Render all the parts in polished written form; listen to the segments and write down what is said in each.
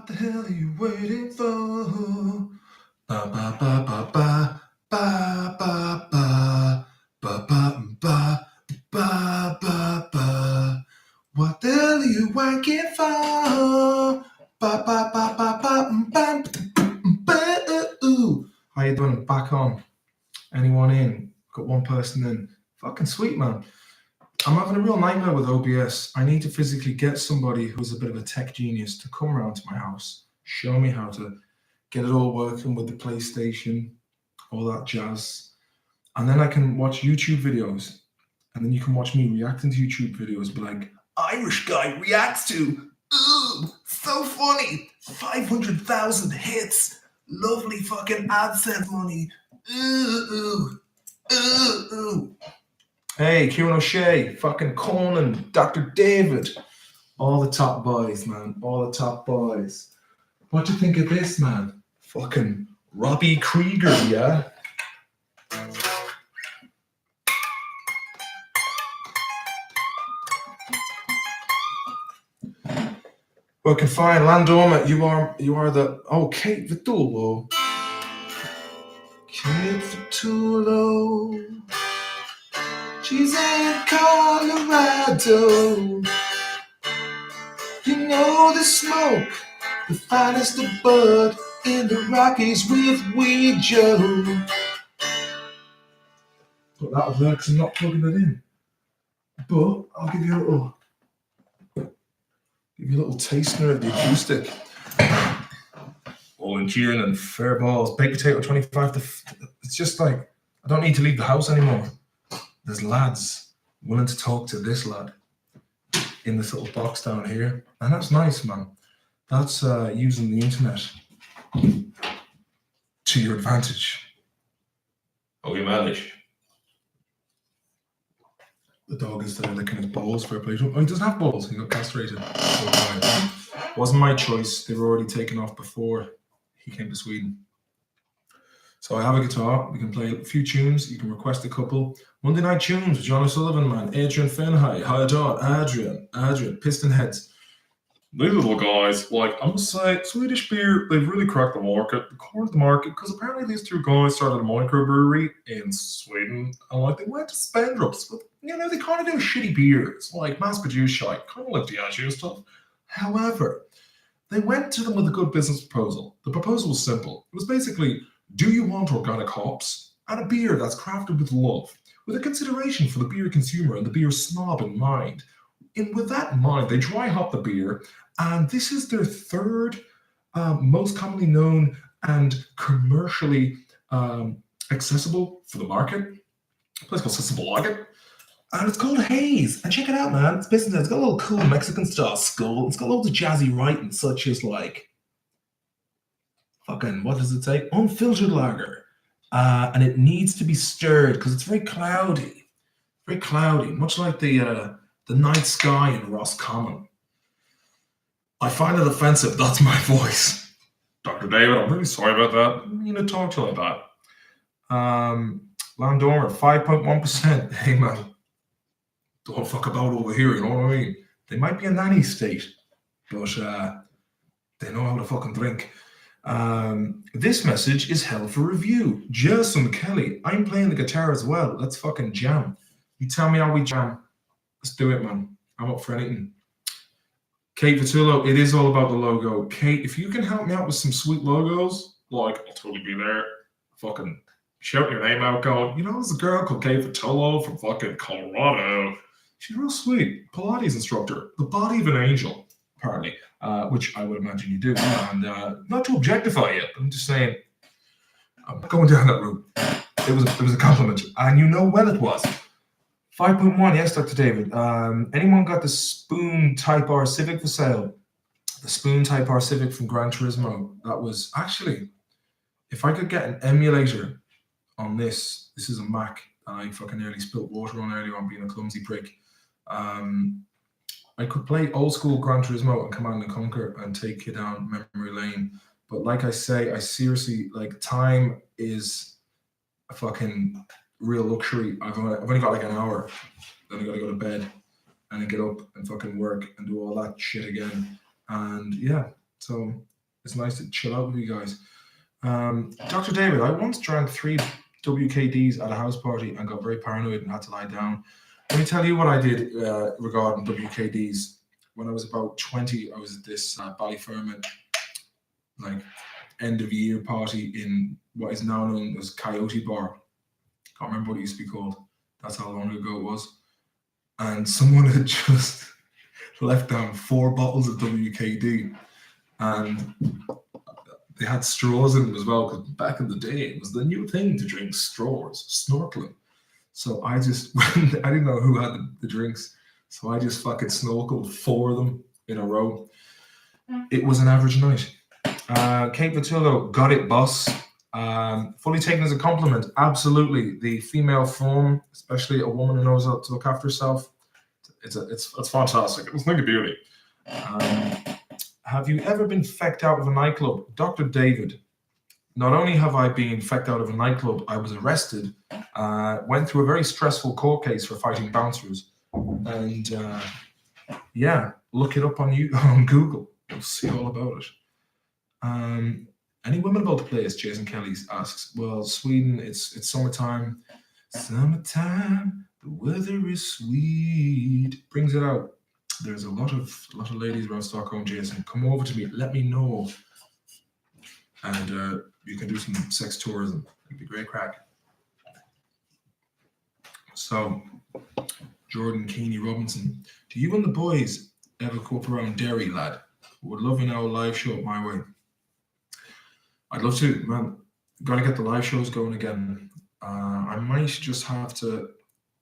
What the hell are you waiting for? Ba ba ba ba ba ba ba ba ba ba ba ba ba ba. What the hell are you waiting for? Ba ba ba ba ba ba ba. How you doing? Back on. Anyone in? Got one person in. Fucking sweet, man. I'm having a real nightmare with OBS. I need to physically get somebody who's a bit of a tech genius to come around to my house, show me how to get it all working with the PlayStation, all that jazz. And then I can watch YouTube videos. And then you can watch me reacting to YouTube videos, be like, Irish guy reacts to, ooh, so funny, 500,000 hits, lovely fucking AdSense money, ooh, ooh, ooh, ooh. Hey, Kieran O'Shea, fucking Conan, Dr. David, all the top boys, man, all the top boys. What do you think of this, man? Fucking Robbie Krieger, yeah? Working fine, Landorma, you are the, oh, Kate Vitullo. Kate Vitullo. She's in Colorado. You know the smoke, the finest of bud in the Rockies with Weed Joe. But that'll work because I'm not plugging it in. But I'll give you a little taster of the acoustic. Owen Kieran and fair balls. Baked potato 25 to. It's just like, I don't need to leave the house anymore. There's lads willing to talk to this lad in this little box down here. And that's nice, man. That's using the internet to your advantage. Oh, you manage. The dog is there licking his balls for a play. Oh, he doesn't have balls. He got castrated. Wasn't my choice. They were already taken off before he came to Sweden. So I have a guitar. We can play a few tunes. You can request a couple. Monday Night Tunes with John O'Sullivan, man. Adrian Fenhey. Hi, John. Adrian. Piston Heads. These little guys, like, I must say, Swedish beer, they've really cracked the market, cornered the market, because apparently these two guys started a microbrewery in Sweden, and, like, they went to Spendrups, but, you know, they kind of do shitty beers, like mass-produced shite, kind of like Diageo stuff. However, they went to them with a good business proposal. The proposal was simple. It was basically, do you want organic hops and a beer that's crafted with love, with a consideration for the beer consumer and the beer snob in mind? And with that in mind, they dry hop the beer, and this is their third most commonly known and commercially accessible for the market. A place called Sissibolaget. And it's called Haze. And check it out, man. It's basically, it's got a little cool Mexican style skull. It's got loads of jazzy writing, such as like, fucking, what does it say? Unfiltered lager. And it needs to be stirred because it's very cloudy. Very cloudy, much like the night sky in Roscommon. I find it offensive. That's my voice. Dr. David, I'm really sorry about that. I didn't mean to talk to you like that. Landormer, 5.1%. Hey, man. Don't fuck about over here, you know what I mean? They might be a nanny state, but they know how to fucking drink. This message is held for review. Jason Kelly, I'm playing the guitar as well. Let's fucking jam. You tell me how we jam. Let's do it, man. I'm up for anything. Kate Vitullo, it is all about the logo. Kate, if you can help me out with some sweet logos, like, I'll totally be there. Fucking shout your name out, going, you know, there's a girl called Kate Vitullo from fucking Colorado. She's real sweet. Pilates instructor. The body of an angel, apparently, which I would imagine you do. And not to objectify you, I'm just saying, I'm not going down that route. It was a compliment. And you know well it was. 5.1, yes, Dr. David. Anyone got the Spoon Type R Civic for sale? The Spoon Type R Civic from Gran Turismo. That was actually, if I could get an emulator on this is a Mac. I fucking nearly spilled water on earlier on being a clumsy prick. I could play old school Gran Turismo and Command and Conquer and take you down memory lane. But like I say, I seriously, like, time is a fucking real luxury. I've only got like an hour. Then I gotta go to bed and then get up and fucking work and do all that shit again. And yeah, so It's nice to chill out with you guys. Dr. David, I once drank 3 WKDs at a house party and got very paranoid and had to lie down. Let me tell you what I did regarding WKDs. When I was about 20, I was at this Ballyfermot like end of year party in what is now known as Coyote Bar. Can't remember what it used to be called. That's how long ago it was. And someone had just left down 4 bottles of WKD, and they had straws in them as well, because back in the day it was the new thing to drink straws, snorkeling. So I just, I didn't know who had the drinks, so I just fucking snorkeled 4 of them in a row. It was an average night. Kate Vitullo, got it, boss. Fully taken as a compliment. Absolutely. The female form, especially a woman who knows how to look after herself, it's fantastic. It's like a beauty. Have you ever been fecked out of a nightclub? Dr. David, not only have I been fecked out of a nightclub, I was arrested, went through a very stressful court case for fighting bouncers. And yeah, look it up on Google. You'll see all about it. Any women about the place? Jason Kelly asks. Well, Sweden, it's summertime. Summertime, the weather is sweet. Brings it out. There's a lot of ladies around Stockholm, Jason. Come over to me. Let me know. And you can do some sex tourism. It'd be great crack. So, Jordan Keeney Robinson. Do you and the boys ever go up around Derry, lad? Would love an hour live show my way. I'd love to, man. Got to get the live shows going again. I might just have to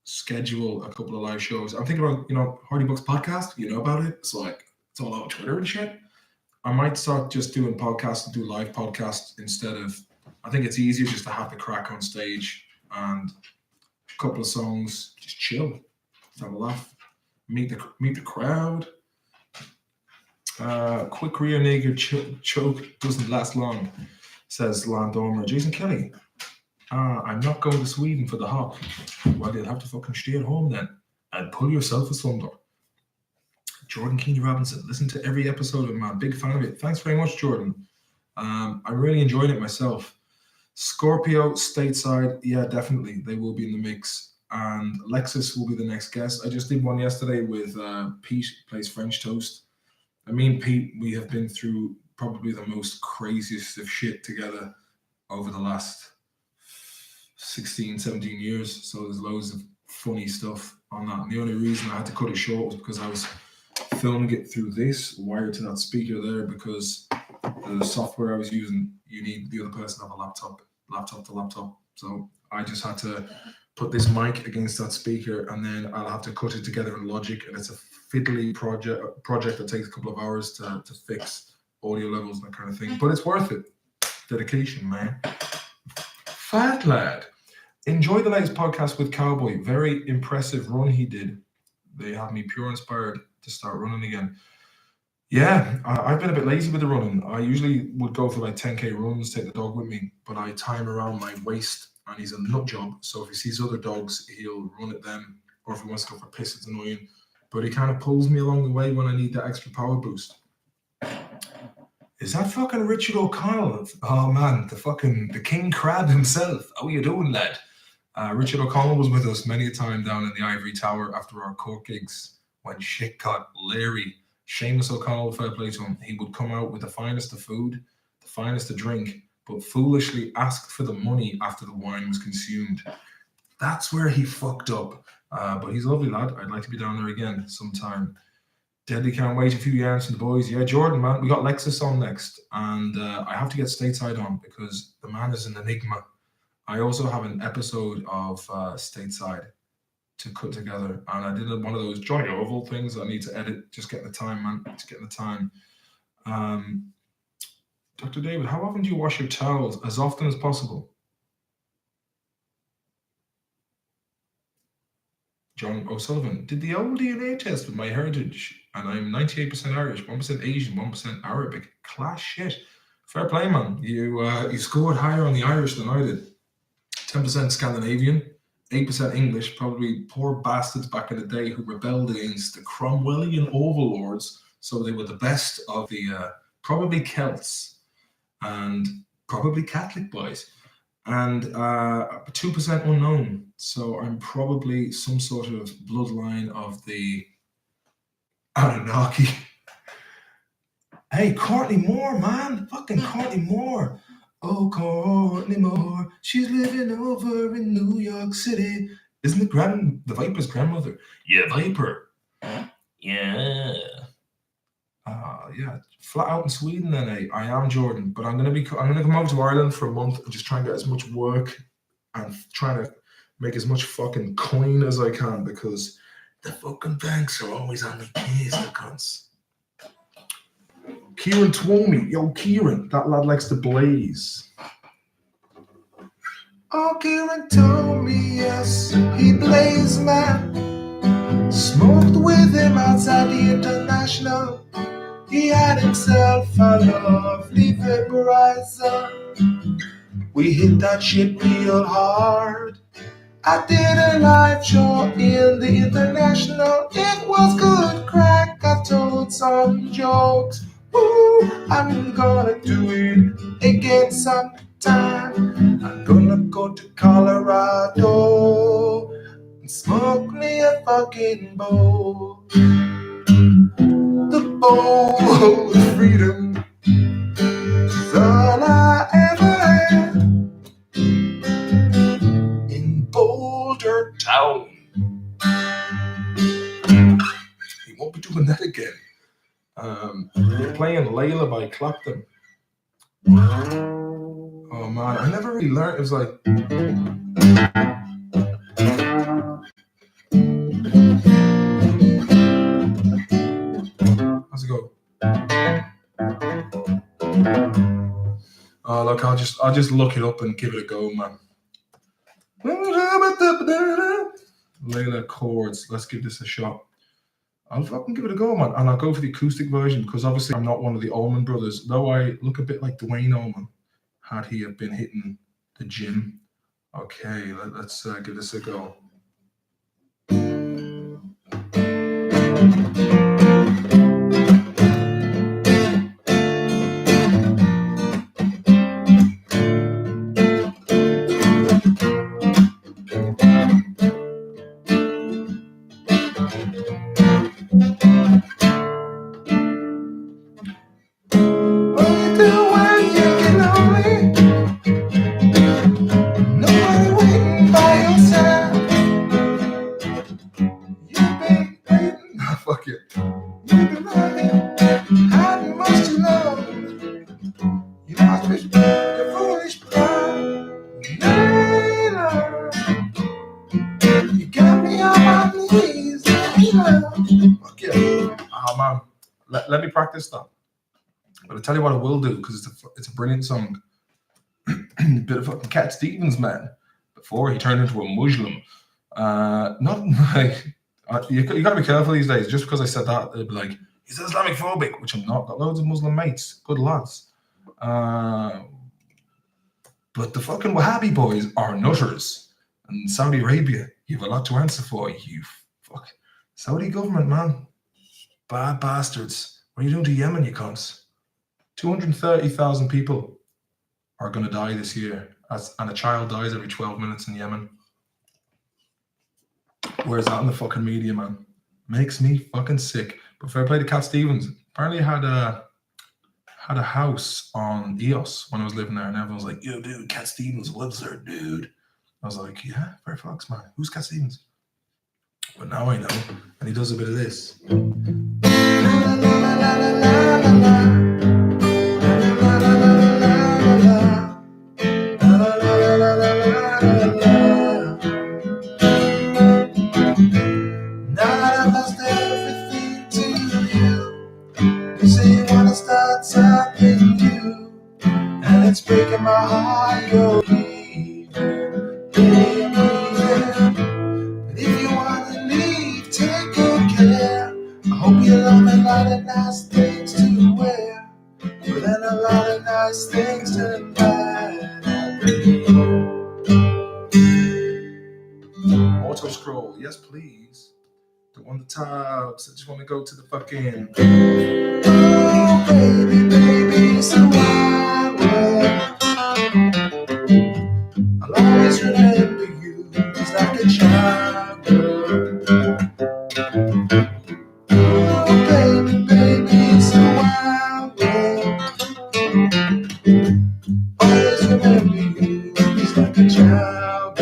schedule a couple of live shows. I'm thinking about, Hardy Bucks podcast. You know about it? It's like, it's all over Twitter and shit. I might start just doing podcasts and do live podcasts instead of, I think it's easier just to have the crack on stage and a couple of songs, just chill, just have a laugh, meet the crowd. Quick rear naked choke doesn't last long, says Landormer. Jason Kelly, I'm not going to Sweden for the hop. Well, you'll have to fucking stay at home then and pull yourself asunder. Jordan Keeney Robinson, listen to every episode of man. Big fan of it. Thanks very much, Jordan. I really enjoyed it myself. Scorpio stateside, yeah, definitely. They will be in the mix. And Lexus will be the next guest. I just did one yesterday with Pete, plays French Toast. I mean, Pete, we have been through probably the most craziest of shit together over the last 16, 17 years. So there's loads of funny stuff on that. And the only reason I had to cut it short was because I was filming it through this, wired to that speaker there, because the software I was using, you need the other person to have a laptop to laptop. So I just had to put this mic against that speaker, and then I'll have to cut it together in Logic, and it's a fiddly project that takes a couple of hours to fix audio levels and that kind of thing. But it's worth it. Dedication, man. Fat lad. Enjoy the latest podcast with Cowboy. Very impressive run he did. They have me pure inspired to start running again. Yeah, I've been a bit lazy with the running. I usually would go for like 10k runs, take the dog with me, but I tie him around my waist and he's a nut job. So if he sees other dogs, he'll run at them, or if he wants to go for piss, it's annoying. But he kind of pulls me along the way when I need that extra power boost. Is that fucking Richard O'Connell? Oh man, the king crab himself. How you doing, lad? Richard O'Connell was with us many a time down in the Ivory Tower after our court gigs when shit got leery. Seamus O'Connell, fair play to him, he would come out with the finest of food, the finest of drink, but foolishly asked for the money after the wine was consumed. That's where he fucked up. But he's a lovely lad. I'd like to be down there again sometime. Deadly can't wait. A few yarns from the boys. Yeah, Jordan, man. We got Lexus on next. And I have to get Stateside on because the man is an enigma. I also have an episode of Stateside to cut together. And I did one of those Johnny Oval things I need to edit. Just getting the time, man. Just getting the time. Dr. David, how often do you wash your towels? As often as possible. John O'Sullivan, did the old DNA test with my heritage, and I'm 98% Irish, 1% Asian, 1% Arabic. Class shit. Fair play, man. You scored higher on the Irish than I did. 10% Scandinavian, 8% English, probably poor bastards back in the day who rebelled against the Cromwellian overlords, so they were the best of the probably Celts, and probably Catholic boys, and 2% unknown. So I'm probably some sort of bloodline of the Anunnaki. Hey, Courtney Moore, man. Fucking Courtney Moore. Oh, Courtney Moore. She's living over in New York City. Isn't the Viper's grandmother? Yeah, Viper. Yeah. Yeah, flat out in Sweden then. I am Jordan, but I'm gonna come over to Ireland for a month and just try and get as much work and trying to make as much fucking coin as I can, because the fucking banks are always on the case, the cunts. Kieran Twomey. Yo, Kieran, that lad likes to blaze. Oh, Kieran told me, yes, he blazed, man. Smoked with him outside the International. He had himself a lovely vaporizer. We hit that shit real hard. I did a live show in the International. It was good crack. I told some jokes. Ooh, I'm gonna do it again sometime. I'm gonna go to Colorado and smoke me a fucking bowl. The bowl of freedom is all I ever had in Boulder Town. He won't be doing that again. Playing Layla by Clapton. Oh man, I never really learned. It was like, how's it go? Oh look, I'll just look it up and give it a go, man. Layla chords. Let's give this a shot. I'll fucking give it a go, man. And I'll go for the acoustic version, because obviously I'm not one of the Allman Brothers, though I look a bit like Dwayne Allman had he have been hitting the gym. Okay, let's give this a go. Let me practice that. But I'll tell you what I will do, because it's a brilliant song. Bit of fucking Cat Stevens, man. Before he turned into a Muslim. Not like you got to be careful these days. Just because I said that, they'd be like, he's Islamophobic, which I'm not. Got loads of Muslim mates, good lads. But the fucking Wahhabi boys are nutters. And Saudi Arabia, you have a lot to answer for. You fuck Saudi government, man. Bad bastards. What are you doing to Yemen, you cunts? 230,000 people are going to die this year, and a child dies every 12 minutes in Yemen. Where's that in the fucking media, man? Makes me fucking sick. But fair play to Cat Stevens. Apparently had a house on EOS when I was living there, and everyone was like, yo, dude, Cat Stevens lives there, dude. I was like, yeah, fair fucks, man. Who's Cat Stevens? But now I know, and he does a bit of this. Something new, and it's breaking my heart. You're leaving, but if you want to leave, take good care. I hope you learn a lot of nice things to wear, but then a lot of nice things to bad. Auto scroll, yes please. Don't want the tops. I just want to go to the fucking. Oh, baby, baby, so I will. I'll always remember you just like a child. Oh, baby, baby, so I will. Always remember you just like a child.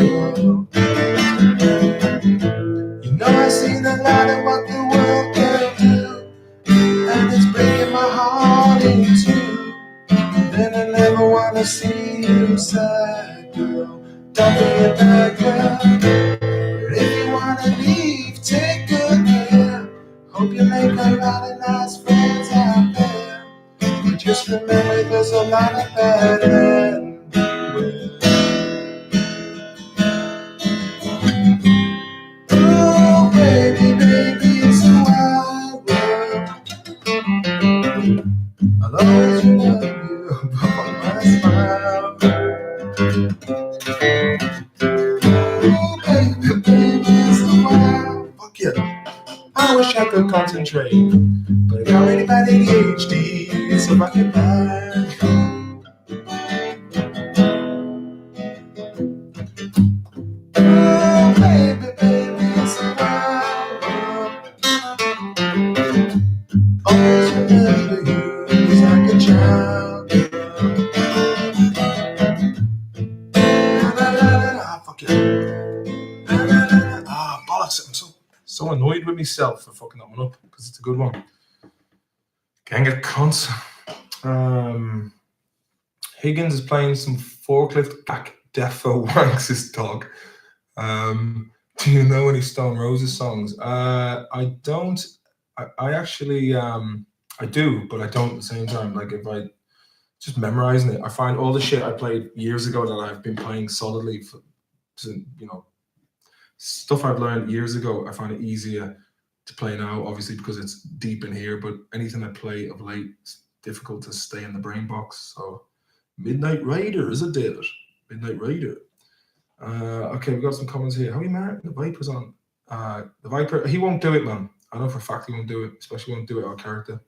You know I've seen a lot of what the world can do, and it's breaking my heart in two. Then I never wanna see you sad, girl. Don't be a bad girl. But if you wanna leave, take good care. Hope you make a lot of nice friends out there. But just remember there's a lot of bad everywhere. Oh, baby, baby, it's a wild world. I'll always remember you by my smile. Oh, baby, baby, it's a wild. Fuck yeah. I wish I could concentrate, but I got really bad ADHD, so I can bad. Oh, baby, baby, it's a wild world. Always remember you, it's like a child. Fuck yeah. Bollocks, I'm so annoyed with myself for fucking that one up, because it's a good one. Gang of cunts. Higgins is playing some forklift back defo wanks his dog. Do you know any Stone Roses songs? I don't. I actually I do, but I don't at the same time. Like if I just memorizing it, I find all the shit I played years ago that I've been playing solidly for, you know, stuff I've learned years ago. I find it easier to play now, obviously because it's deep in here. But anything I play of late, it's difficult to stay in the brain box. So Midnight Rider is a David. Midnight Rider. Okay, we got some comments here. How are you, Martin? The Viper's on. The Viper, he won't do it, man. I know for a fact he won't do it, especially won't do it our character.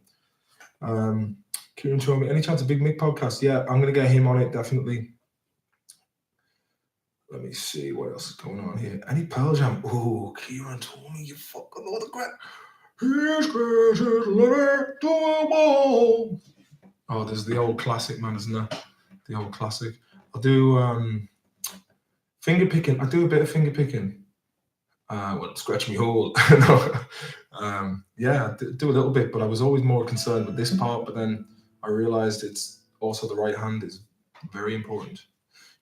Kieran told me, any chance of Big Mick podcast? Yeah, I'm gonna get him on it, definitely. Let me see what else is going on here. Any Pearl Jam? Oh, Kieran told me, you fucking know the crap. His grace is lit to a ball. Oh, there's the old classic, man, isn't there? The old classic. I'll do finger picking. I do a bit of finger picking. Well, scratch me hole. No. Yeah, I do a little bit, but I was always more concerned with this part. But then I realized it's also the right hand is very important.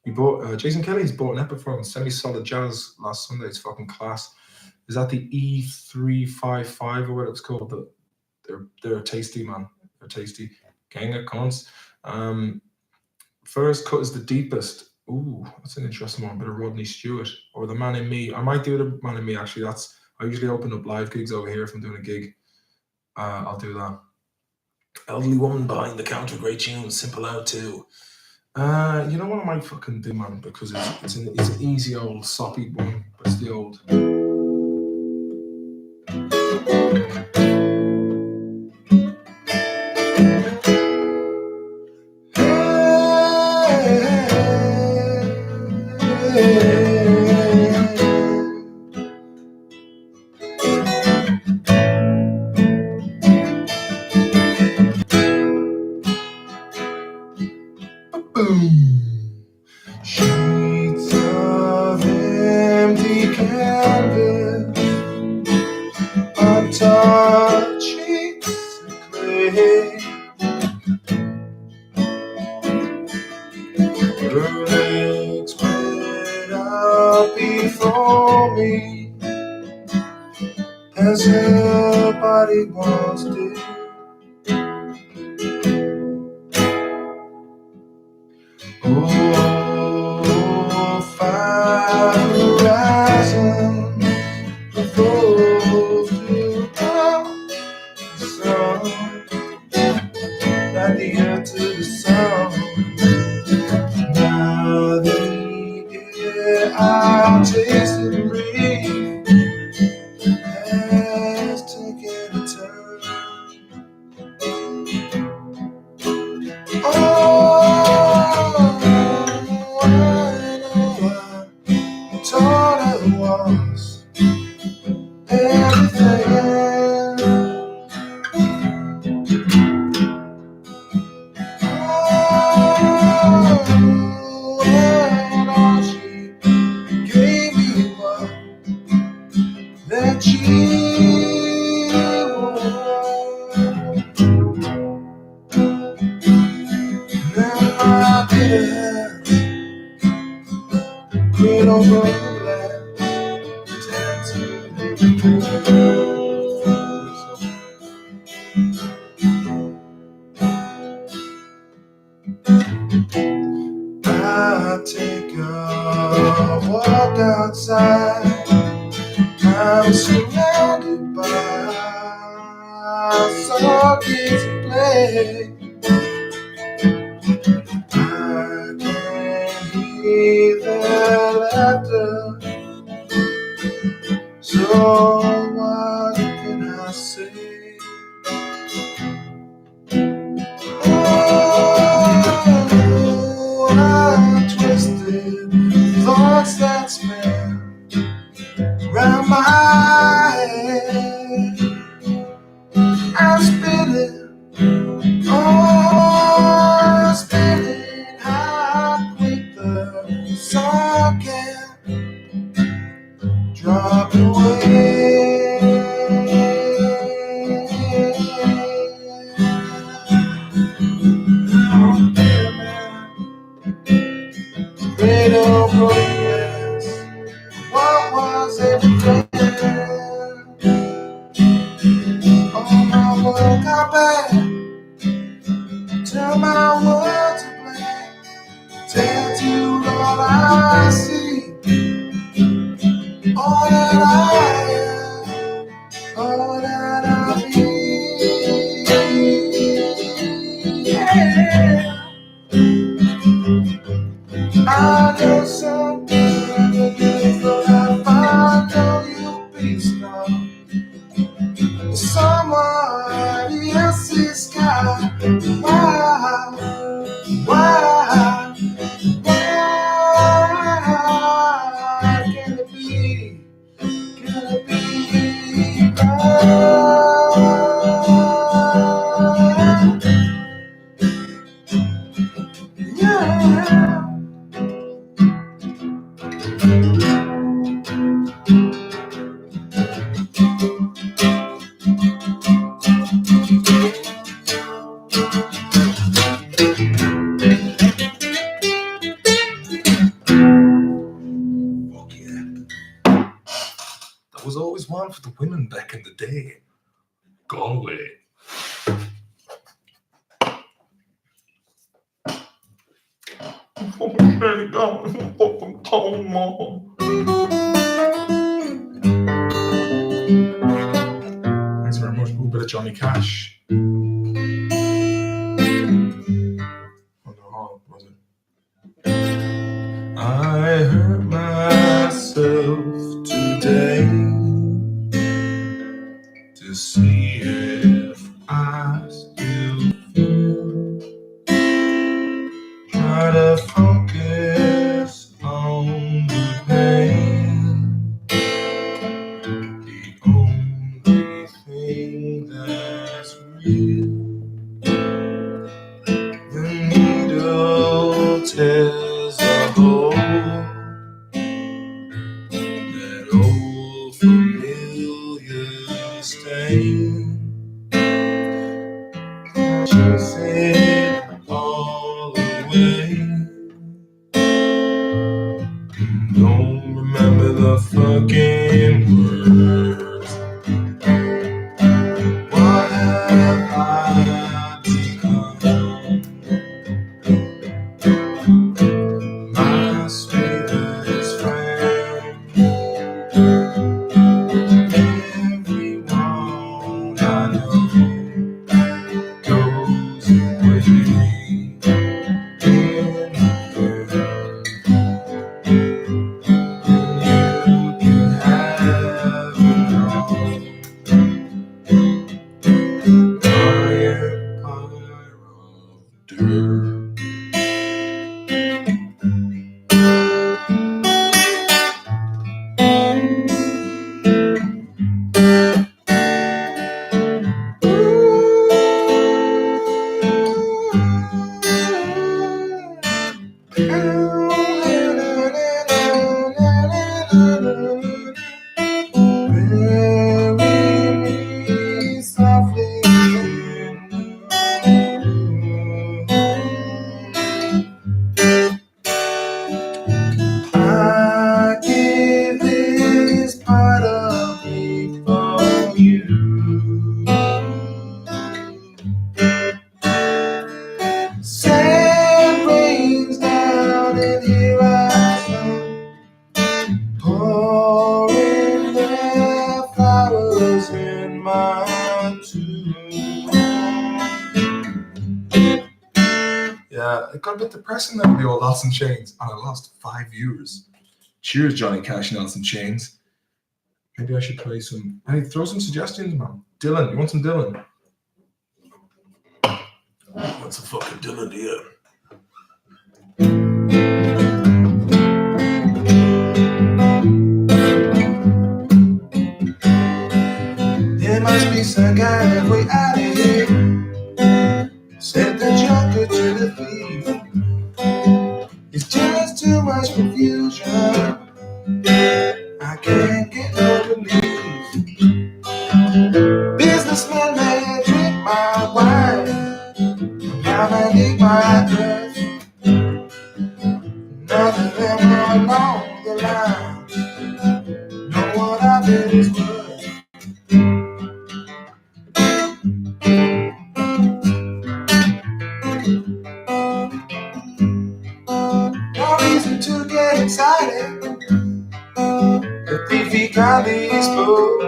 You bought Jason Kelly's bought an Epiphone Semi-Solid Jazz last Sunday. It's fucking class. Is that the E355 or what it's called? They're tasty, man. They're tasty. Gang of cons. First cut is the deepest. Ooh, that's an interesting one. A bit of Rodney Stewart or The Man in Me. I might do the Man in Me actually. I usually open up live gigs over here if I'm doing a gig. I'll do that. Elderly Woman Behind the Counter, great tune. Simple Out too. You know what I might fucking do, man, because it's an easy old soppy one, but it's the old. Sheets of empty canvas, untouched sheets of clay. Her legs spread out before me, as her body once did. Oh, fire horizon, both throughout the sun, like the earth to the sun. Now the air I taste and breathe progress. Great on progress. I take a walk outside. I'm surrounded by sockets and play. I can hear their laughter. So what can I say? Oh, I'm twisted thoughts that spin round my head. I'm spinning, oh, spinning how quick the song can drop away. Great old progress. What was it then? Oh, my world got bad. Turn my world to black. Tattooed all I see. All that I am. All that I be. Yeah. I know something beautiful. I know you'll be strong. Somebody else's sky. Why? Why? Why can it be? Can it be right? Yeah. That was always one for the women back in the day. Galway. I'm really going to fucking cold, Mom. Thanks very much. A little bit of Johnny Cash. Was it? I hurt myself today to see if I still feel. Try to focus on the pain. The only thing that's real. The needle tears a hole. That old familiar stain. Chase it all away. Don't remember the fucking words. What have I become? My it got a bit depressing then with the old Alice in Chains, and I lost 5 viewers. Cheers, Johnny Cash and Alice in Chains. Maybe I should play some. Hey, throw some suggestions, man. Dylan, you want some Dylan? What's a fucking Dylan here? There must be some kind of way out of here. Said the junker to the thief. It's just too much confusion. I can't get no relief. Businessman may drink my wine. Now I need my address. Nothing them along the line. Know what I did is worth. No reason to get excited. The thief he kindly spoke.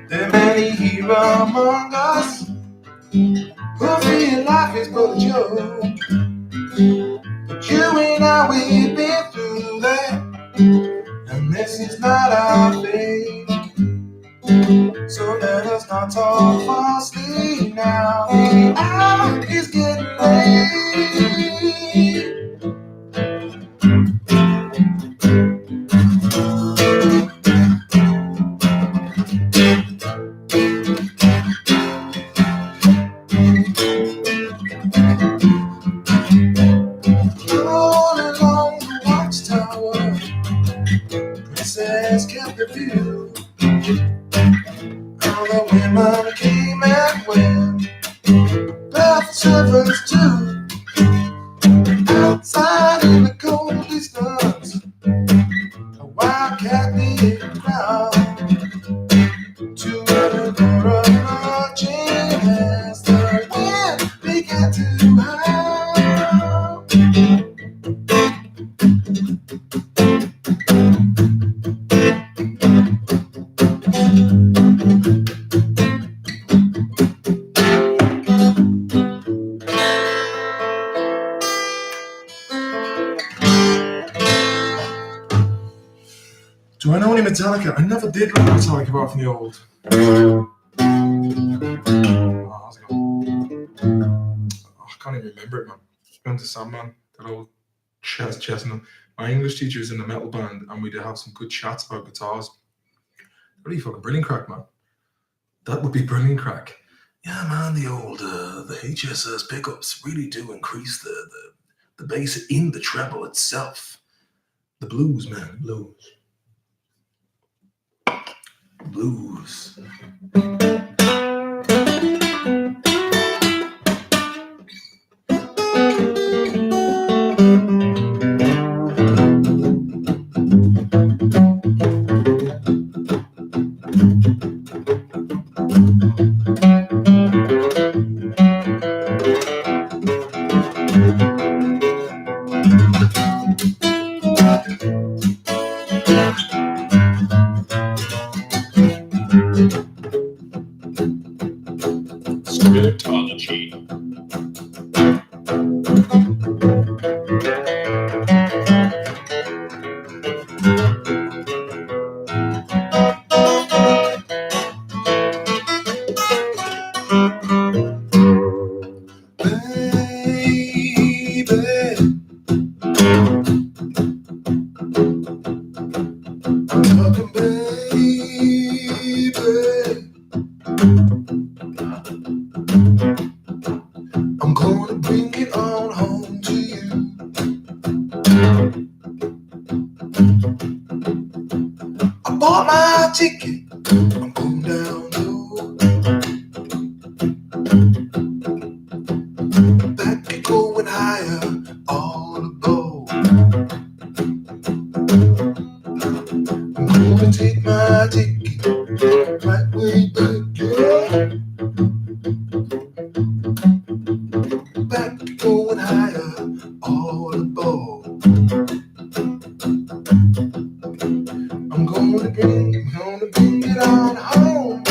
There are many here among us who feel life is but a joke. But you and I, we've been through that, and this is not our fate. So let us not talk falsely now. The hour is getting late. All along the watchtower, princess kept the view. All the women came and went, left servants too. Outside in the cold distance, a wildcat did crowd. To the door marching as the wind began to howl. Do I know any Metallica? I never did like Metallica apart from the old. Oh, how's it going? Oh, I can't even remember it, man. Enter Sandman, that old Chestnut. My English teacher is in a metal band, and we did have some good chats about guitars. Really fucking brilliant crack, man. That would be brilliant crack. Yeah, man, the old the HSS pickups really do increase the bass in the treble itself. The blues, man, blues. Blues. Spiritology. I'm gonna bring it on home to you. I bought my ticket. I'm going down low. Back and going higher, all above. I'm gonna take my ticket right way back, yeah. Back to going higher, all above. I'm gonna bring it on home.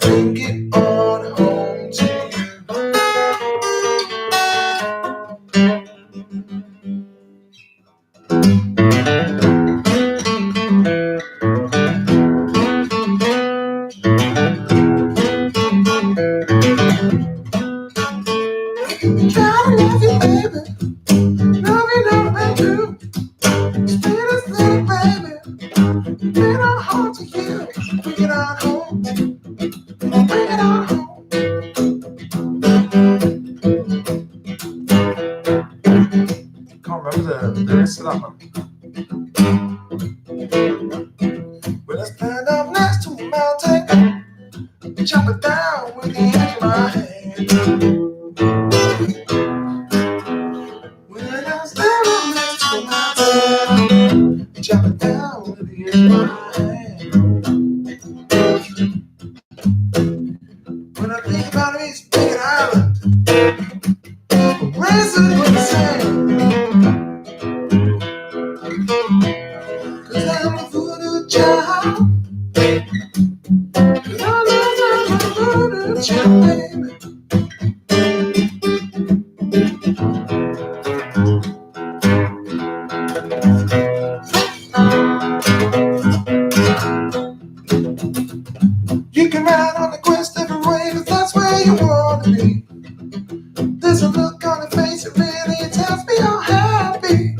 Bring it on home to you. I love you, baby. Love you, love you. Sweet as little baby. Bring our heart to you. Bring it on home. Bring it on home. Can't remember the lyrics to that one. When I stand up next to a mountain, chop it down with the edge of my hand. When I stand up next to a mountain, chop it down with the edge of my hand. When I think about East Big Island, racing with the sand. Cause I'm a voodoo child. Cause I'm a voodoo child, baby. You can ride on the quest every way, cause that's where you want to be. There's a look on your face, it really tells me you're happy.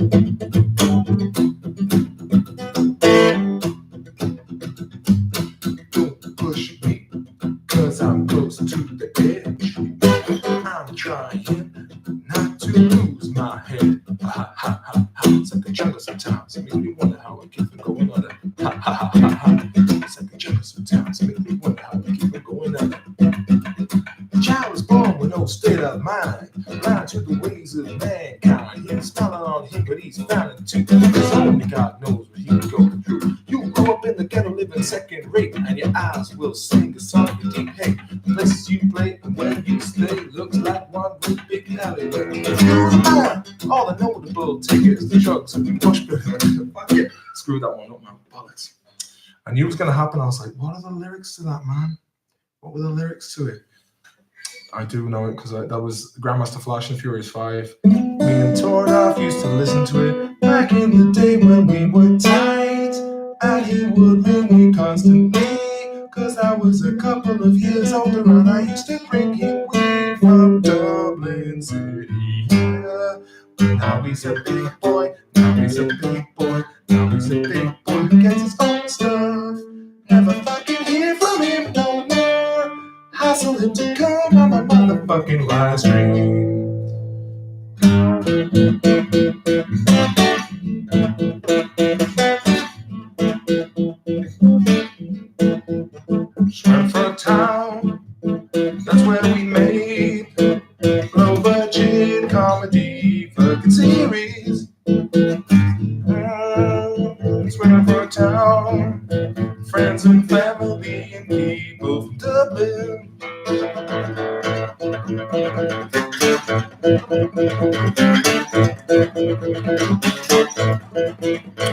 Don't push me, cause I'm close to the edge. I'm trying not to lose my head. Ha ha ha ha. It's like the jungle sometimes. It makes me wonder how I keep from going under. Ha ha ha ha ha. It's like the jungle sometimes. It makes me wonder how I keep from going under. The child was born with no state of mind, blind to the ways of mankind. Yeah, smiling on him, but he's frowning too. Cause only God knows what he was going through. You grew up in the ghetto living second rate, and your eyes will sing a song of deep hate. The places you play and where you stay looks like one great big alleyway. All the notable tickets, the drugs, and the push bill. Fuck it. Screw that one up, man. Bollocks. I knew it was going to happen. I was like, what are the lyrics to that, man? What were the lyrics to it? I do know it because that was Grandmaster Flash and Furious 5. Me and Tordoff used to listen to it back in the day when we were tight. And he would ring me constantly because I was a couple of years older and I used to bring him weed from Dublin City. Yeah. Now he's a big boy, now he's a big boy, now he's a big boy who gets his own stuff. Never fucking hear from him no more. Hassle him to come on my motherfucking live stream. Stratford Town, that's where we made low budget comedy fucking series. Stratford Town, friends and family and people from Dublin.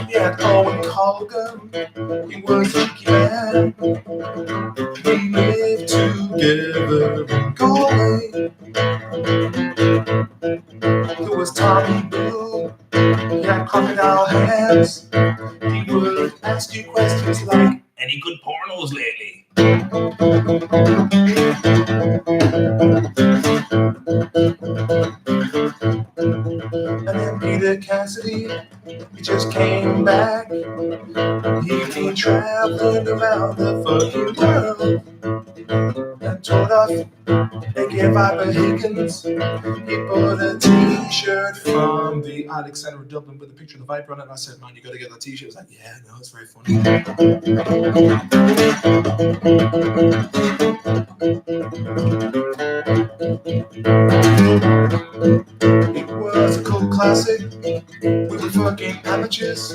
He had Owen Colgan, he was a cheeky man. We lived together in Galway. There was Tommy Boo, he had crocodile hands. He would ask you questions like, any good pornos lately? And then Peter Cassidy, he just came back. He'd been traveling around the fucking world. And told off A.K. Viper Higgins. He bought a t-shirt from the Alexander Dublin with a picture of the Viper on it. And I said, man, you gotta get that t-shirt. He was like, yeah, no, it's very funny. It was a cult classic. We were fucking amateurs.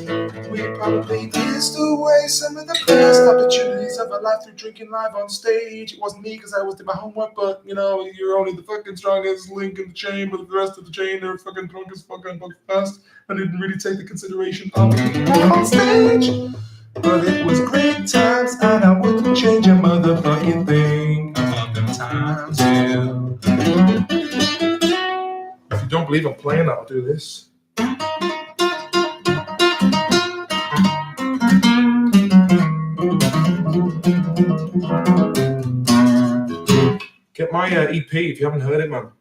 We probably missed away some of the best opportunities of our life through drinking live on stage. It wasn't me because I was doing my homework, but you know, you're only the fucking strongest link in the chain, but the rest of the chain are fucking drunk as fuck and fast. I didn't really take the consideration of it on stage. But it was great times and I wouldn't change a motherfucking thing about them times, yeah. If you don't believe I'm playing, I'll do this. Get my EP if you haven't heard it, man.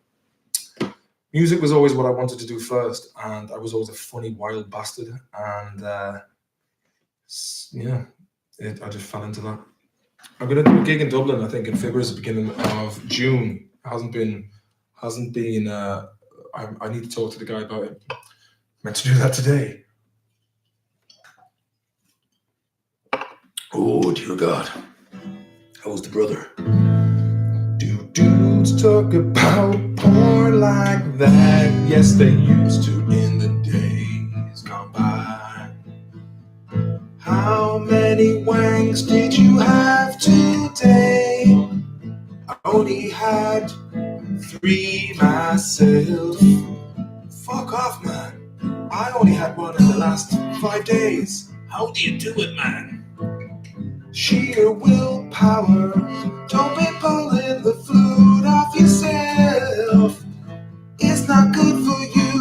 music was always what I wanted to do first, and I was always a funny, wild bastard. And I just fell into that. I'm gonna do a gig in Dublin, I think, in Figures at the beginning of June. Hasn't been. I need to talk to the guy about it. Meant to do that today. Oh dear God, how's the brother? Do dudes talk about porn like that? Yes, they used to in the days gone by. How many wanks did you have today? I only had 3 myself. Fuck off, man. I only had one in the last 5 days. How do you do it, man? Sheer willpower. Don't be pulling the fluid off yourself. It's not good for you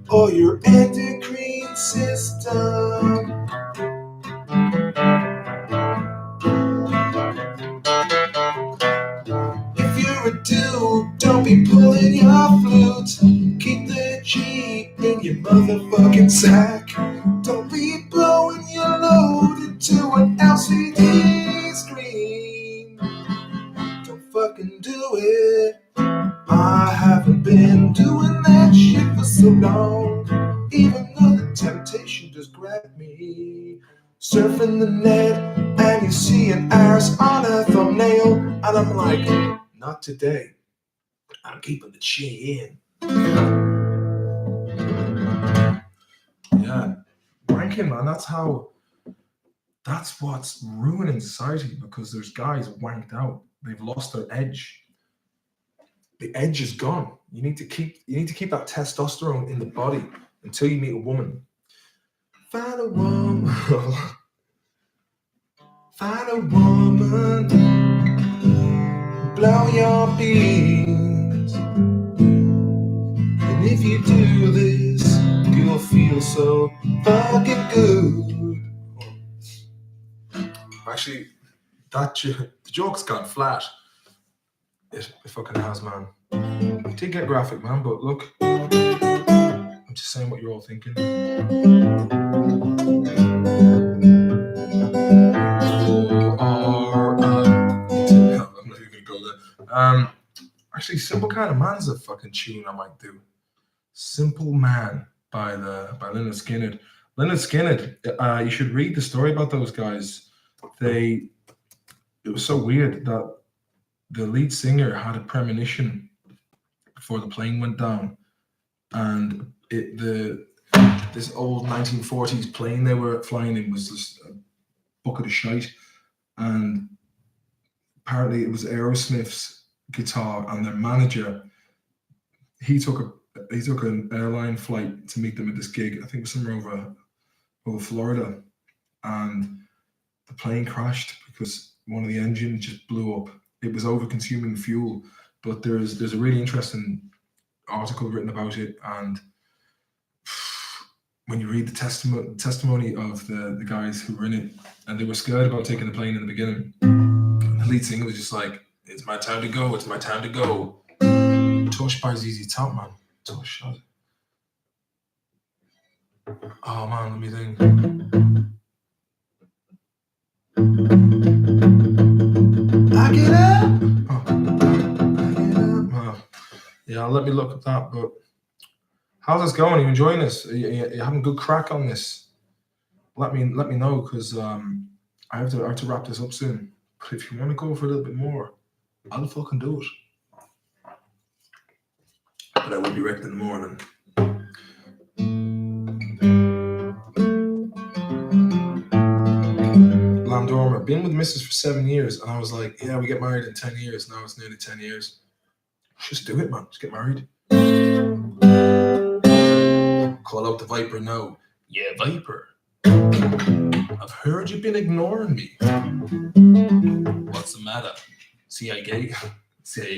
or your endocrine system. If you're a dude, don't be pulling your flute. Keep the G in your motherfucking sack. Don't be blowing your load into an LCD screen. Don't fucking do it. I haven't been doing that shit for so long. Even though the temptation just grabbed me. Surfing the net and you see an arse on a thumbnail, and I'm like, not today. I'm keeping the chin in. Yeah, ranking, man. That's what's ruining society, because there's guys wanked out. They've lost their edge. The edge is gone. You need to keep that testosterone in the body until you meet a woman. Find a woman. Find a woman. Blow your beans. And if you do this, you'll feel so fucking good. Actually, the joke's gone flat. It fucking has, man. It did get graphic, man, but look, I'm just saying what you're all thinking. I'm not even gonna go there. Actually, Simple Kind of Man's a fucking tune I might do. Simple Man by Lynyrd Skynyrd. Lynyrd Skynyrd, you should read the story about those guys. It was so weird that the lead singer had a premonition before the plane went down, and this old 1940s plane they were flying in was just a bucket of shite, and apparently it was Aerosmith's guitar, and their manager, he took an airline flight to meet them at this gig. I think it was somewhere over Florida, and the plane crashed because one of the engines just blew up. It was over consuming fuel, but there's a really interesting article written about it, and when you read the testimony of the guys who were in it, and they were scared about taking the plane in the beginning, and the lead singer was just like, "It's my time to go, it's my time to go." Tush by ZZ Top, man. Tush. Oh man, let me think. I get up. Yeah, let me look at that. But how's this going? Are you enjoying this? Are you having good crack on this? Let me know, because I have to wrap this up soon. But if you want to go for a little bit more, I'll fucking do it. But I will be wrecked in the morning. Landormer, been with Mrs. for 7 years, and I was like, yeah, we get married in 10 years. Now it's nearly 10 years. Just do it, man. Just get married. Call out the Viper now. Yeah, Viper. I've heard you've been ignoring me. What's the matter? CIA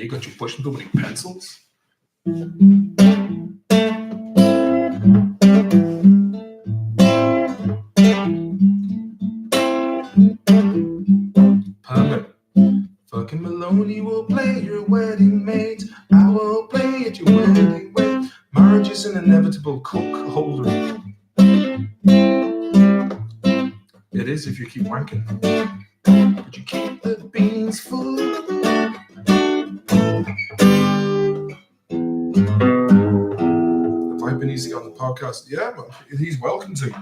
got you pushing too many pencils? Permit. Fucking Maloney will play your wedding mate. I will play at your wedding. is an inevitable cook holder. It is if you keep wanking. But you keep the beans full. Have I been easy on the podcast? Yeah, man. He's welcome to.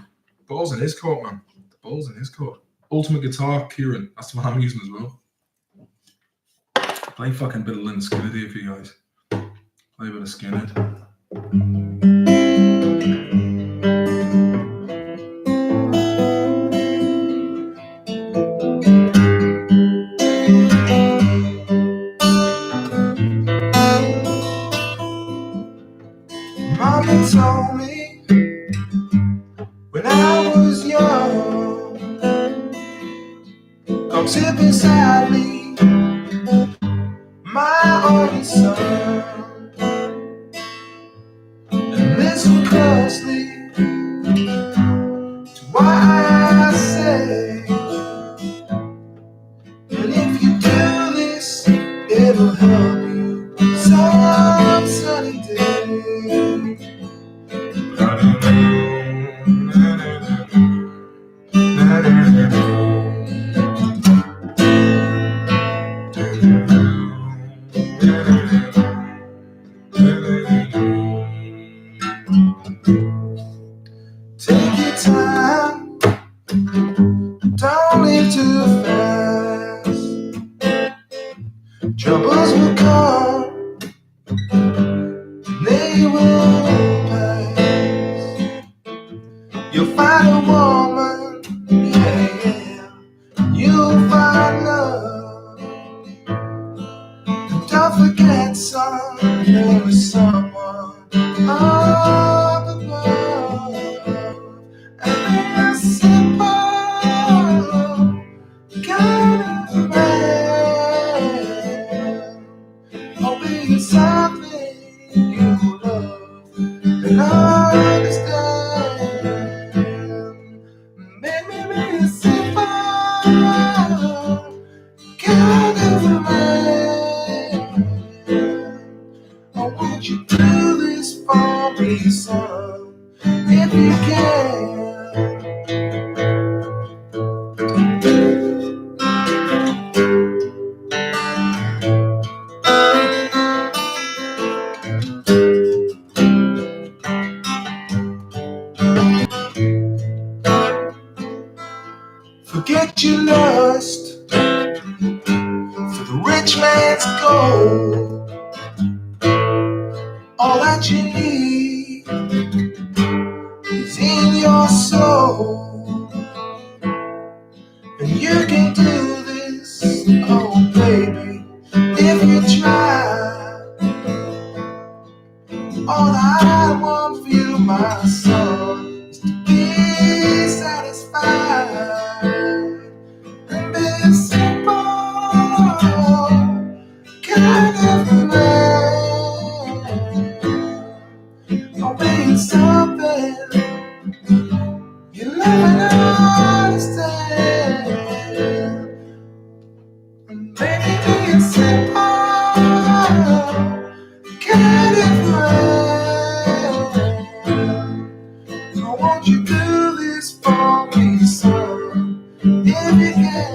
Ball's in his court, man. The ball's in his court. Ultimate Guitar, Kieran. That's the one I'm using as well. Play fucking bit of Lynyrd Skynyrd here for you guys. Play a bit of Skynyrd. Mama told me when I was young, come sit beside me, my only son, and listen closely to what I say. And if you do this, it'll help you some sunny day. Take your time, don't live too fast. Troubles will come, they will pass. You'll find a woman, yeah, you'll find love. Don't forget, son, there is someone up above. And it's simple kind of man. I'll be something you love and understand. Make me be a simple kind of man. I want you to do this for me, son, if you can. Forget your lust for the rich man's gold. All that you need is in your soul. And you can do this, oh baby, if you try. All I want for you, my son, is to be satisfied and be a simple kind of man. Don't be something you love and understand. And maybe be a simple kind of man. I want you to do this for me, son, if you can.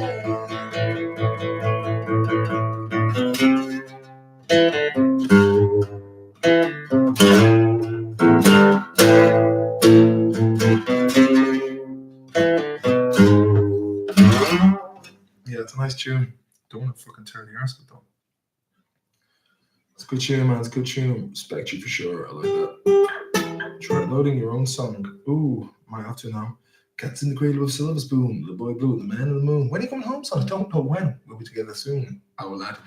Yeah, it's a nice tune. Don't want to fucking tear the arse with though. It's a good tune, man. It's a good tune. Respect you for sure. I like that. Try loading your own song. Ooh, might have to now. Cats in the Cradle of Silver Spoon, The Boy Blue, The Man in the Moon. When are you coming home, son? I don't know when. We'll be together soon, our lad.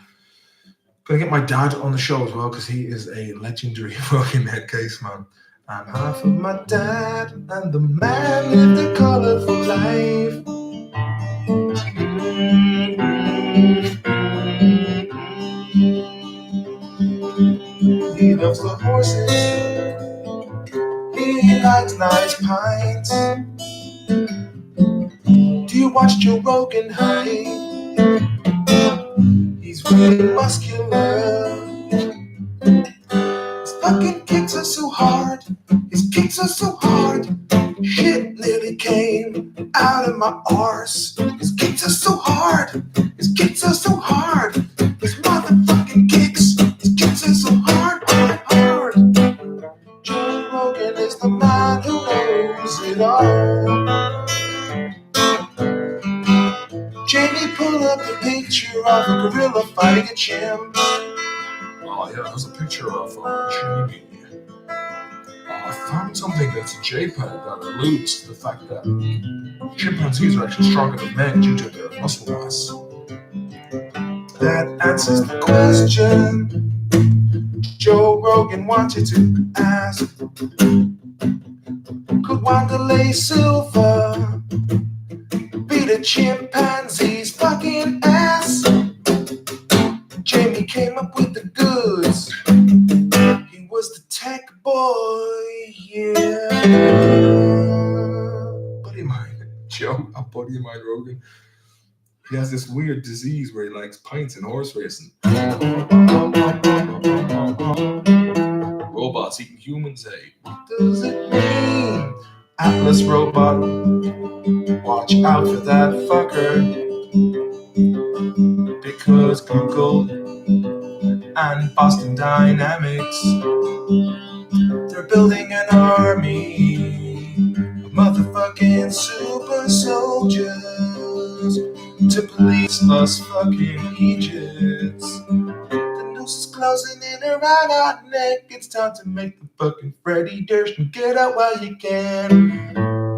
Gonna get my dad on the show as well because he is a legendary fucking head case man. I'm half of my dad, and the man lived a colorful life. He loves the horses. He likes nice pints. Do you watch Joe Rogan High? He's really muscular. His fucking kicks are so hard. His kicks are so hard. Shit nearly came out of my arse. His kicks are so hard. His kicks are so hard. His motherfucking kicks. His kicks are so hard, hard, hard. Joe Rogan is the man who knows it all. Jamie pulled up a picture of a gorilla fighting a chimp. Oh yeah, there's a picture of Jamie. I found something that's a JPEG that alludes to the fact that chimpanzees are actually stronger than men due to their muscle mass. That answers the question Joe Rogan wanted to ask. Could Wanderlei Silva beat a chimpanzee's fucking ass? Jamie came up with the goods. He was the tech boy, yeah. Buddy of mine, Joe, a buddy of mine, Rogan. He has this weird disease where he likes pints and horse racing. Robots eating humans, eh? What does it mean? Atlas robot, watch out for that fucker. Because Google and Boston Dynamics, they're building an army of motherfucking super soldiers to police us fucking Egypts. The noose is closing in around our neck. It's time to make the fucking Freddy Durst and get out while you can.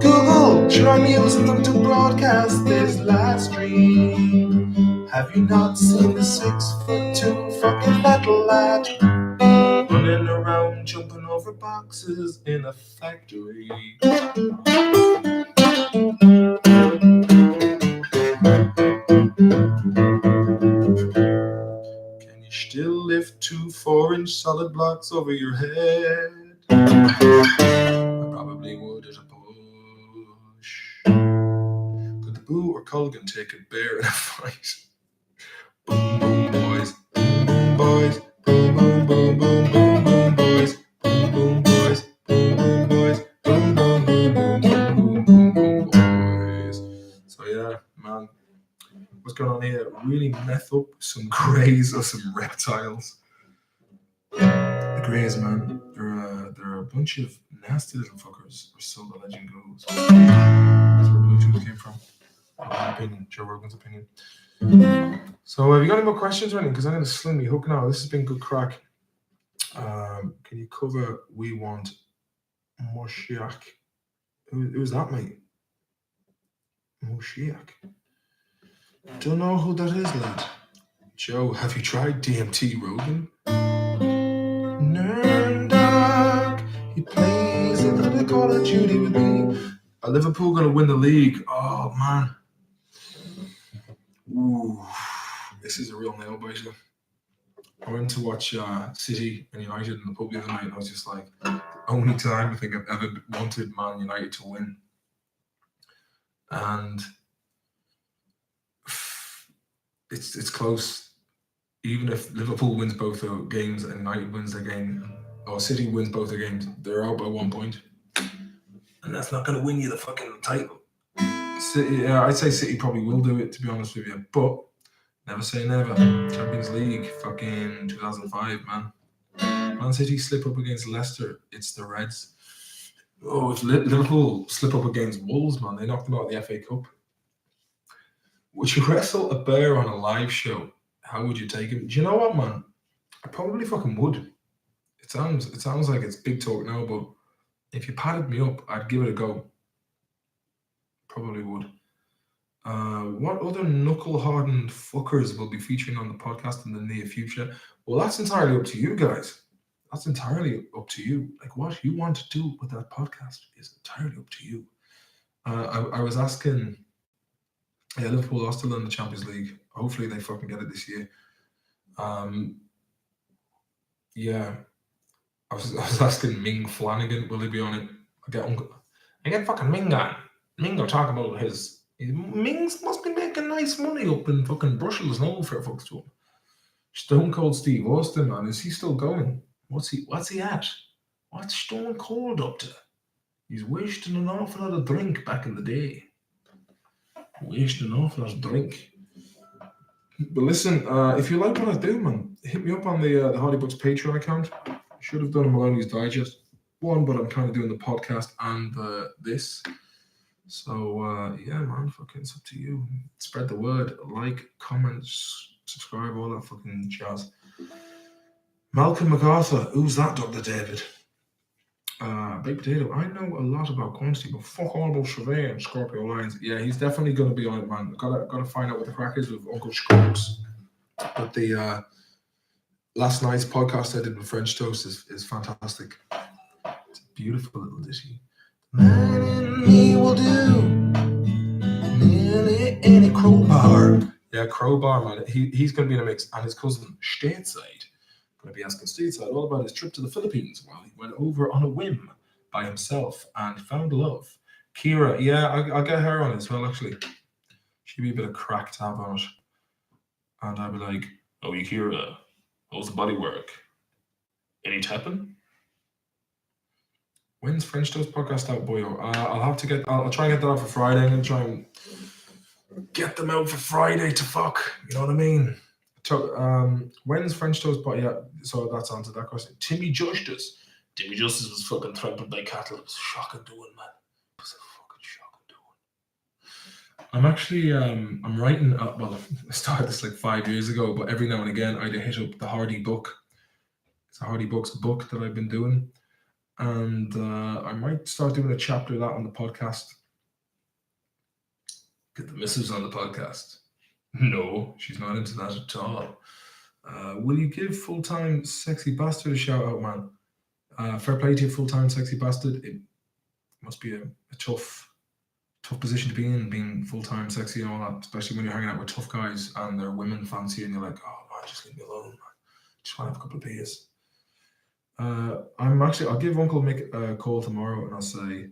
Google, try using them to broadcast this live stream. Have you not seen the 6'2" fucking metal lad running around jumping over boxes in a factory? Can you still lift 2 4-inch solid blocks over your head? I probably would at a push. Could the Boo or Colgan take a bear in a fight? Boom boom boys, boom boom boys, boom boom boom boom boom boom boys, boom boom boys, boom boom boys, boom boom boom boom boom boom boom boys. So yeah, man, what's going on here? Really meth up some greys or some reptiles. The greys, man, they're a bunch of nasty little fuckers, or so the legend goes. That's where Bluetooth came from. My opinion, Joe Rogan's opinion. So have you got any more questions or anything? Because I'm going to sling me hook now. This has been good crack. Can you cover We Want Moshiach? Who's that, mate? Moshiach. Don't know who that is, lad. Joe, have you tried DMT, Rogan? Nerdog. He plays a little bit Call of Duty with me. Are Liverpool going to win the league? Oh, man. Ooh, this is a real nail biter. I went to watch City and United in the pub the other night, and I was just like, only time I think I've ever wanted Man United to win. And it's close. Even if Liverpool wins both their games and United wins their game, or City wins both their games, they're out by 1 point. And that's not going to win you the fucking title. City, yeah, I'd say City probably will do it, to be honest with you, but never say never. Champions League, fucking 2005, man. Man City slip up against Leicester, it's the Reds. Oh, if Liverpool slip up against Wolves, man, they knocked them out of the FA Cup. Would you wrestle a bear on a live show? How would you take him? Do you know what, man? I probably fucking would. It sounds like it's big talk now, but if you padded me up, I'd give it a go. Probably would. What other knuckle-hardened fuckers will be featuring on the podcast in the near future? Well, that's entirely up to you guys. That's entirely up to you. Like, what you want to do with that podcast is entirely up to you. I was asking, yeah, Liverpool are still in the Champions League. Hopefully they fucking get it this year. Yeah. I was asking Ming Flanagan, will he be on it? I get fucking Ming on. Ming will talk about his Mings must be making nice money up in fucking Brussels, no, for fuck's sake. Stone Cold Steve Austin, man, is he still going? What's he at? What's Stone Cold up to? He's wasting an awful lot of drink back in the day. Wasting an awful lot of drink. But listen, if you like what I do, man, hit me up on the Hardy Books Patreon account. I should have done a Maloney's Digest one, but I'm kind of doing the podcast and this. So, yeah, man, fucking it's up to you. Spread the word, like, comment, subscribe, all that fucking jazz. Malcolm MacArthur, who's that, Dr. David? Baked Potato, I know a lot about quantity, but fuck all about Chauvet and Scorpio Lines. Yeah, he's definitely going to be on it, man. Gotta find out what the crack is with Uncle Scrubs. But the last night's podcast I did with French Toast is fantastic. It's a beautiful little ditty. Man in me will do nearly any crowbar. Yeah, crowbar, man. He's going to be in a mix, and his cousin Stateside going to be asking Stateside all about his trip to the Philippines while he went over on a whim by himself and found love. Kira, yeah, I'll get her on as well, actually. She'd be a bit of crack to have on it. And I'd be like, Oh, you Kira, how's the body work? Any tapping? When's French Toast podcast out, boyo? I'll try and get that out for Friday. I'm going to try and get them out for Friday to fuck. You know what I mean? When's French Toast podcast? Yeah, so that's answered that question. Timmy Justice was fucking trampled by cattle. It was shocking doing, man. It was a fucking shocking doing. I'm actually, I'm writing, well, I started this like 5 years ago, but every now and again I'd hit up the Hardy book. It's a Hardy Books book that I've been doing. And I might start doing a chapter of that on the podcast. Get the missus on the podcast. No, she's not into that at all. Will you give full-time sexy bastard a shout out, man? Fair play to you, full-time sexy bastard. It must be a tough position to be in, being full-time sexy and all that, especially when you're hanging out with tough guys and their women fancy and you're like, oh man, just leave me alone, man. Just want to have a couple of beers. I'll give Uncle Mick a call tomorrow and I'll say,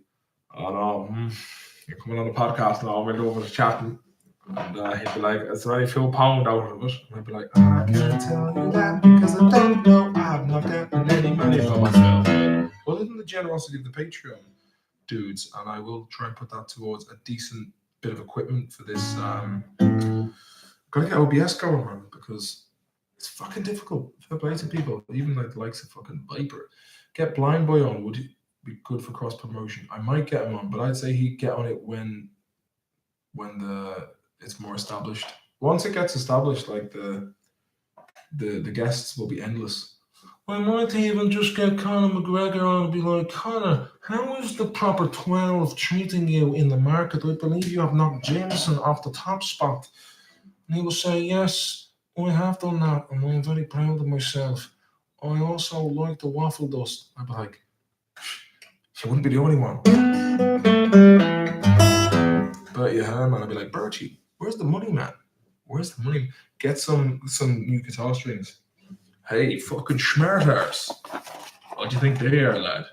oh no, you're coming on the podcast now, I went over to chatting. And he'd be like, is there any few pound out of it? And I'd be like, I can't tell you that because I don't know. I've not gotten any money for myself. Other than the generosity of the Patreon dudes, and I will try and put that towards a decent bit of equipment for this. Gotta get OBS going, man, because it's fucking difficult. Fair play to people, even like the likes of fucking Viper. Get Blind Boy on would be good for cross promotion. I might get him on, but I'd say he'd get on it when it's more established. Once it gets established, like the guests will be endless. I might even just get Conor McGregor on and be like, Conor, how is the proper 12 treating you in the market? I believe you have knocked Jameson off the top spot. And he will say, yes, I have done that, and I'm very proud of myself. I also like the waffle dust. I'd be like, you wouldn't be the only one. But yeah, man, I'd be like, Bertie, where's the money, man? Where's the money? Get some new guitar strings. Hey, fucking schmarters. What do you think they are, lad?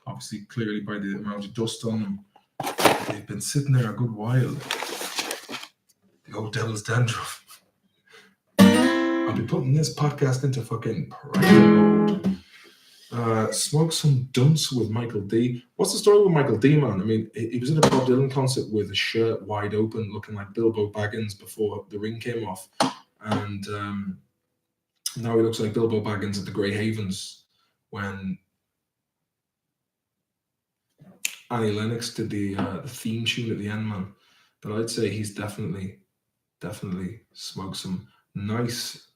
Obviously, clearly by the amount of dust on them. They've been sitting there a good while. The old devil's dandruff. I'll be putting this podcast into fucking private mode. Smoke some dunce with Michael D. What's the story with Michael D, man? I mean, he was at a Bob Dylan concert with his shirt wide open, looking like Bilbo Baggins before the ring came off. And now he looks like Bilbo Baggins at the Grey Havens when Annie Lennox did the theme tune at the end, man. But I'd say he's definitely smoked some nice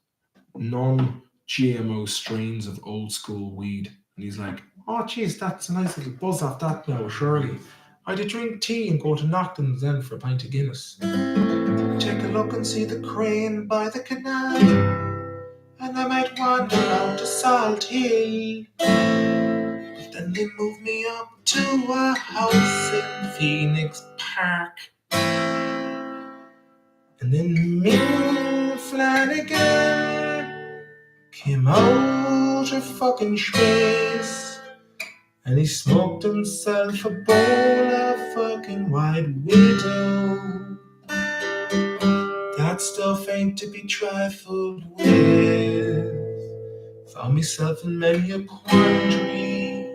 non-GMO strains of old school weed. And he's like, oh geez, that's a nice little buzz off that now, surely. I'd drink tea and go to Nocton's then for a pint of Guinness. Take a look and see the crane by the canal, and I might wander out to Salty. But then they moved me up to a house in Phoenix Park. And then Mick Flanagan came out of fucking space, and he smoked himself a bowl of fucking White Widow. That stuff ain't to be trifled with. Found myself in many a quandary,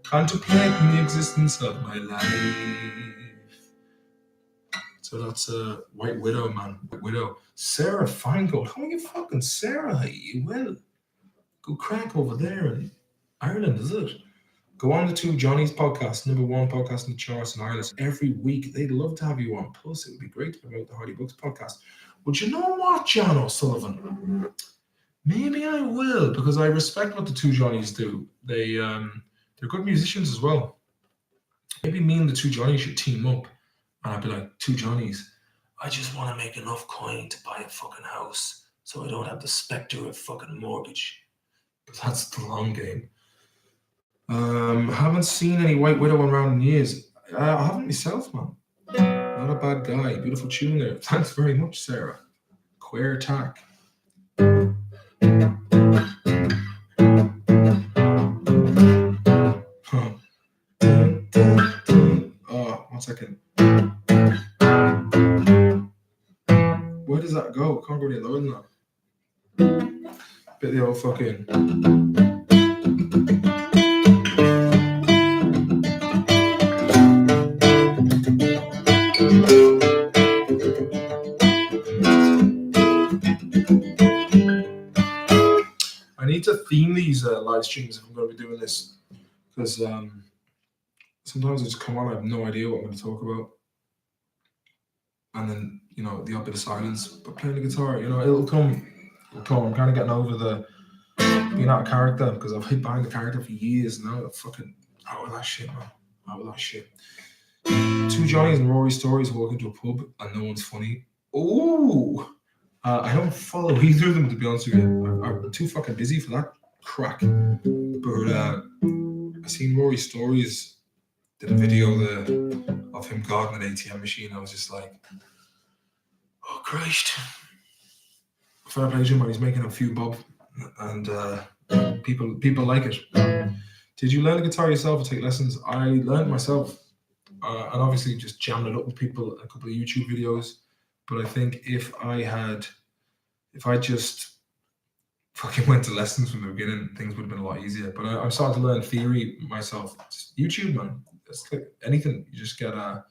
contemplating the existence of my life. So that's White Widow, man. White Widow. Sarah Feingold. How are you fucking Sarah? You will. Go crack over there in Ireland, is it? Go on the Two Johnnies podcast, #1 podcast in the charts in Ireland. Every week, they'd love to have you on. Plus, it would be great to promote the Hardy Books podcast. But you know what, John O'Sullivan? Maybe I will, because I respect what the Two Johnnies do. They're good musicians as well. Maybe me and the Two Johnnies should team up, and I'd be like, Two Johnnies, I just want to make enough coin to buy a fucking house, so I don't have the spectre of fucking mortgage. But that's the long game. Haven't seen any White Widow around in years. I haven't myself, man. Not a bad guy. Beautiful tune there. Thanks very much, Sarah. Queer attack. Oh, 1 second. Where does that go? Can't go any lower than that. Bit of the old fucking. I need to theme these live streams if I'm going to be doing this, because sometimes I just come on, I have no idea what I'm going to talk about, and then the odd bit of silence. But playing the guitar, it'll come. I'm kind of getting over the being out of character, because I've hid behind the character for years now. I'm fucking out of that shit, man. Out of that shit. Two Johnnies and Rory Stories walk into a pub and no one's funny. Ooh. I don't follow either of them, to be honest with you. I'm too fucking busy for that crack. But I seen Rory Stories did a video of him guarding an ATM machine. I was just like, oh Christ. Fair play to him, he's making a few bob, and people like it. Did you learn the guitar yourself or take lessons? I learned myself, and obviously just jamming it up with people, a couple of YouTube videos. But I think if I just fucking went to lessons from the beginning, things would have been a lot easier. But I'm starting to learn theory myself. Just YouTube, man. It's like anything. You just get a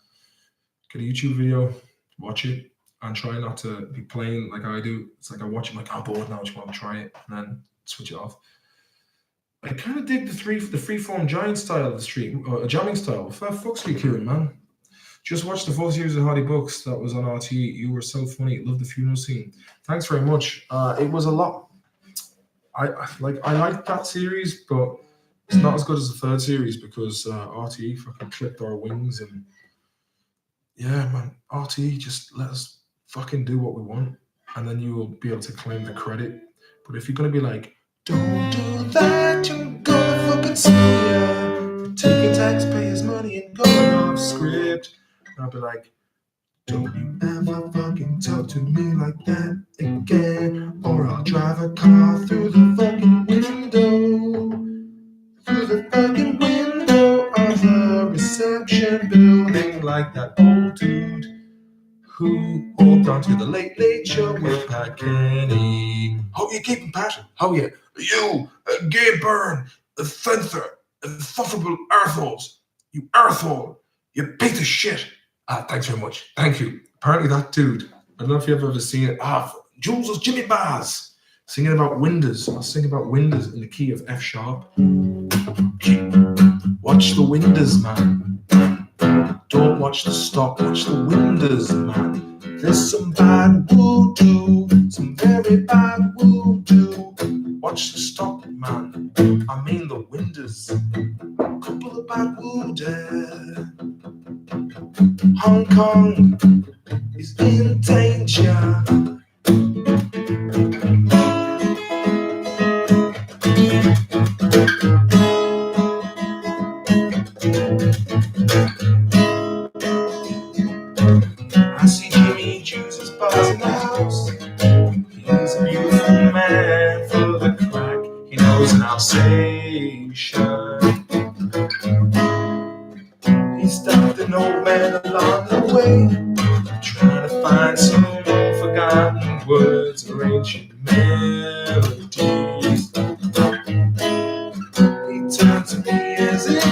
YouTube video, watch it, and try not to be playing like I do. It's like I watch it, I'm like, I'm bored now, I just want to try it, and then switch it off. I kind of dig the freeform giant style of the stream, jamming style. Fair fucks for you, Kieran, man. Just watched the full series of Hardy Books that was on RTE. You were so funny. Love the funeral scene. Thanks very much. It was a lot. I liked that series, but it's not as good as the third series, because RTE fucking clipped our wings, and yeah, man, RTE just let us fucking do what we want, and then you will be able to claim the credit. But if you're gonna be like, don't do that, you're gonna fucking sue ya, taking taxpayers' money and going off script. I'll be like, don't you ever fucking talk to me like that again, or I'll drive a car through the fucking window of the reception building, like that old dude who walked onto the Late Late Show with Pat Kenny. How you keeping, Pat? How you? You, Gabe Byrne, the fencer, insufferable earthholes. You earthhole. You piece of shit. Thanks very much. Thank you. Apparently that dude, I don't know if you've ever seen it. Jules' Jimmy Baz singing about windows. I'll sing about windows in the key of F sharp. Watch the windows, man. Don't watch the stop, watch the windows, man. There's some bad voodoo, some very bad voodoo. Watch the stop, man. I mean the windows. A couple of bad voodoo. Hong Kong is in danger. I see Jimmy Juice's bars in the house. He's a beautiful man full of the crack. He knows an Alsatian. He stopped an old man along the way, trying to find some forgotten words or ancient melodies.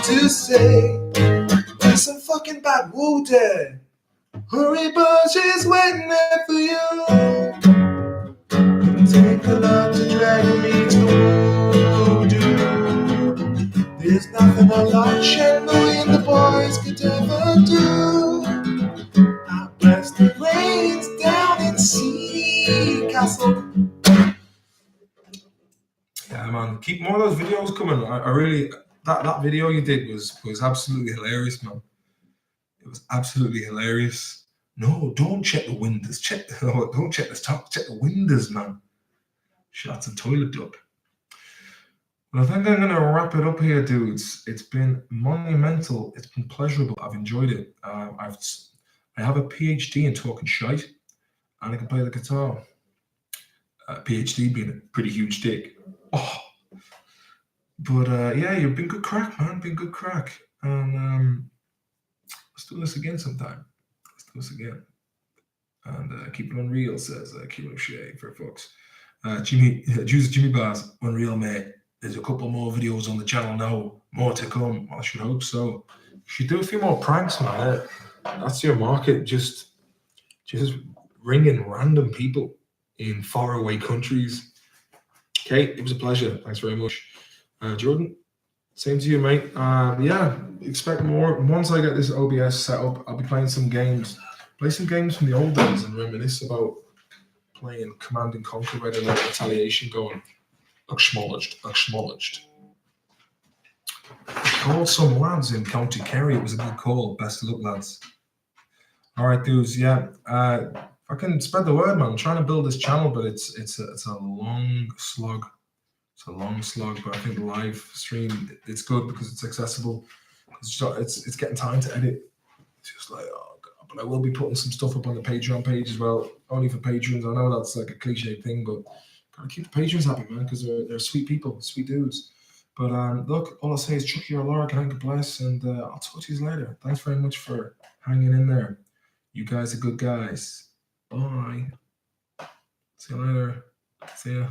to say. There's some fucking bad water. Hurry, Bush is waiting there for you. Take a lot to drag me to voodoo. There's nothing a lot Shenmue and the boys could ever do. I bless the rains down in Sea Castle. Yeah, man, keep more of those videos coming. I really that video you did was absolutely hilarious, man. It was absolutely hilarious. No, don't check the windows. Don't check the top. Check the windows, man. Shots of toilet duck. Well, I think I'm gonna wrap it up here, dudes. It's been monumental. It's been pleasurable. I've enjoyed it. I have a PhD in talking shite, and I can play the guitar. PhD being a pretty huge dick. Oh. But yeah, you've been good crack, man. Been good crack. And let's do this again sometime. Let's do this again. And keep it unreal, says Kilo Shea for folks. Jimmy Bars, Unreal Mate. There's a couple more videos on the channel now. More to come. I should hope so. You should do a few more pranks, man. That's your market. Just ringing random people in faraway countries. Okay, it was a pleasure. Thanks very much. Jordan, same to you, mate. Yeah, expect more. Once I get this OBS set up, I'll be playing some games. Play some games from the old days and reminisce about playing Command and Conquer, where like Retaliation going. Acknowledged. Called some lads in County Kerry. It was a good call. Best of luck, lads. All right, dudes. Yeah, I can spread the word, man. I'm trying to build this channel, but it's a long slog. It's a long slog, but I think the live stream, it's good because it's accessible. It's getting time to edit. It's just like, oh God. But I will be putting some stuff up on the Patreon page as well, only for patrons. I know that's like a cliche thing, but gotta keep the patrons happy, man, because they're sweet people, sweet dudes. But look, all I'll say is chuck your lark and God bless, and I'll talk to you later. Thanks very much for hanging in there. You guys are good guys. Bye. See you later. See ya.